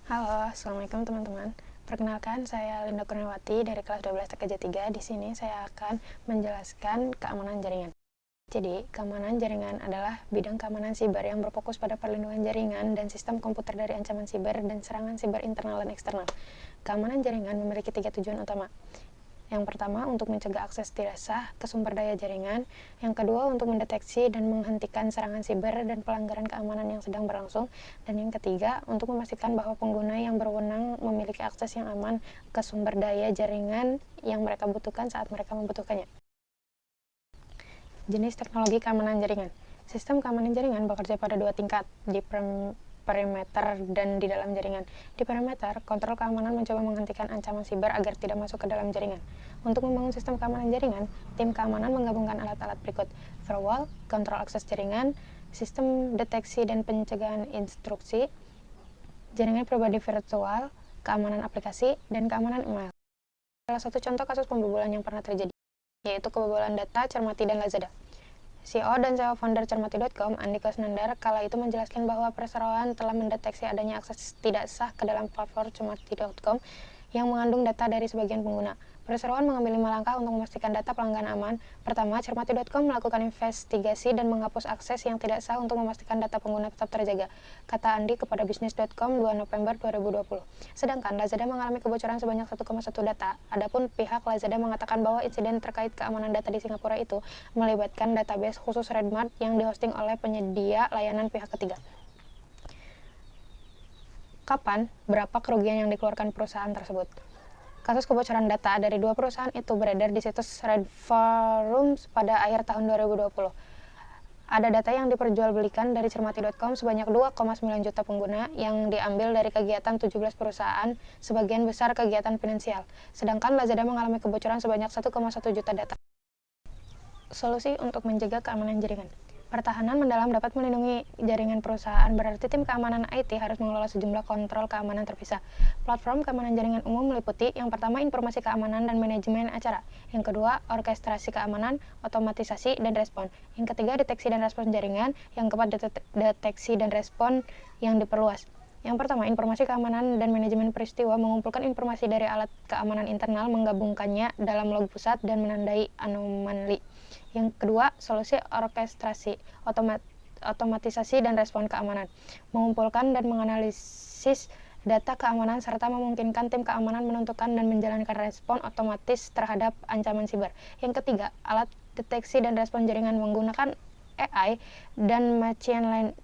Halo, Assalamualaikum teman-teman. Perkenalkan, saya Linda Kurniawati dari kelas 12 TKJ 3. Di sini saya akan menjelaskan keamanan jaringan. Jadi, keamanan jaringan adalah bidang keamanan siber yang berfokus pada perlindungan jaringan dan sistem komputer dari ancaman siber dan serangan siber internal dan eksternal. Keamanan jaringan memiliki 3 tujuan utama. Yang pertama, untuk mencegah akses tidak sah ke sumber daya jaringan. Yang kedua, untuk mendeteksi dan menghentikan serangan siber dan pelanggaran keamanan yang sedang berlangsung. Dan yang ketiga, untuk memastikan bahwa pengguna yang berwenang memiliki akses yang aman ke sumber daya jaringan yang mereka butuhkan saat mereka membutuhkannya. Jenis teknologi keamanan jaringan. Sistem keamanan jaringan bekerja pada dua tingkat, di perimeter dan di dalam jaringan. Di perimeter, kontrol keamanan mencoba menghentikan ancaman siber agar tidak masuk ke dalam jaringan. Untuk membangun sistem keamanan jaringan, tim keamanan menggabungkan alat-alat berikut: firewall, kontrol akses jaringan, sistem deteksi dan pencegahan instruksi, jaringan pribadi virtual, keamanan aplikasi, dan keamanan email. Salah satu contoh kasus pembobolan yang pernah terjadi, yaitu kebobolan data Cermati dan Lazada. CEO dan CEO founder Cermati.com, Andi Kusnandar, kala itu menjelaskan bahwa perseroan telah mendeteksi adanya akses tidak sah ke dalam platform Cermati.com yang mengandung data dari sebagian pengguna. Perseroan mengambil 5 langkah untuk memastikan data pelanggan aman. Pertama, Cermati.com melakukan investigasi dan menghapus akses yang tidak sah untuk memastikan data pengguna tetap terjaga, kata Andi kepada Bisnis.com 2 November 2020. Sedangkan Lazada mengalami kebocoran sebanyak 1,1 data. Adapun pihak Lazada mengatakan bahwa insiden terkait keamanan data di Singapura itu melibatkan database khusus Redmart yang dihosting oleh penyedia layanan pihak ketiga. Kapan, berapa kerugian yang dikeluarkan perusahaan tersebut? Kasus kebocoran data dari dua perusahaan itu beredar di situs Red Forums pada akhir tahun 2020. Ada data yang diperjualbelikan dari Cermati.com sebanyak 2,9 juta pengguna yang diambil dari kegiatan 17 perusahaan, sebagian besar kegiatan finansial. Sedangkan Lazada mengalami kebocoran sebanyak 1,1 juta data. Solusi untuk menjaga keamanan jaringan. Pertahanan mendalam dapat melindungi jaringan perusahaan, berarti tim keamanan IT harus mengelola sejumlah kontrol keamanan terpisah. Platform keamanan jaringan umum meliputi: yang pertama, informasi keamanan dan manajemen acara; yang kedua, orkestrasi keamanan, otomatisasi, dan respon; yang ketiga, deteksi dan respon jaringan; yang keempat, deteksi dan respon yang diperluas. Yang pertama, informasi keamanan dan manajemen peristiwa mengumpulkan informasi dari alat keamanan internal, menggabungkannya dalam log pusat, dan menandai anomali. Yang kedua, solusi orkestrasi, otomatisasi dan respon keamanan, mengumpulkan dan menganalisis data keamanan serta memungkinkan tim keamanan menentukan dan menjalankan respon otomatis terhadap ancaman siber. Yang ketiga, alat deteksi dan respon jaringan menggunakan AI dan machine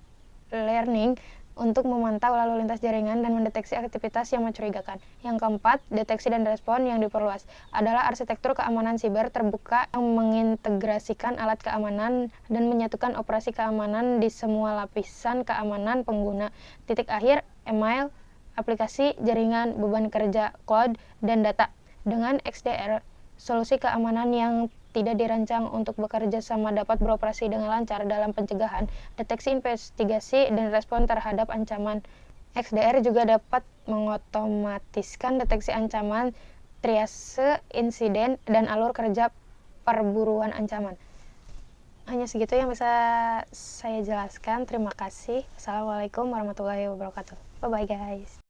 learning untuk memantau lalu lintas jaringan dan mendeteksi aktivitas yang mencurigakan. Yang keempat, deteksi dan respon yang diperluas adalah arsitektur keamanan siber terbuka yang mengintegrasikan alat keamanan dan menyatukan operasi keamanan di semua lapisan keamanan pengguna. Titik akhir, email, aplikasi, jaringan, beban kerja, cloud, dan data. Dengan XDR, solusi keamanan yang tidak dirancang untuk bekerja sama dapat beroperasi dengan lancar dalam pencegahan, deteksi, investigasi, dan respon terhadap ancaman. XDR juga dapat mengotomatiskan deteksi ancaman, triase insiden, dan alur kerja perburuan ancaman. Hanya segitu yang bisa saya jelaskan. Terima kasih. Assalamualaikum warahmatullahi wabarakatuh. Bye-bye guys.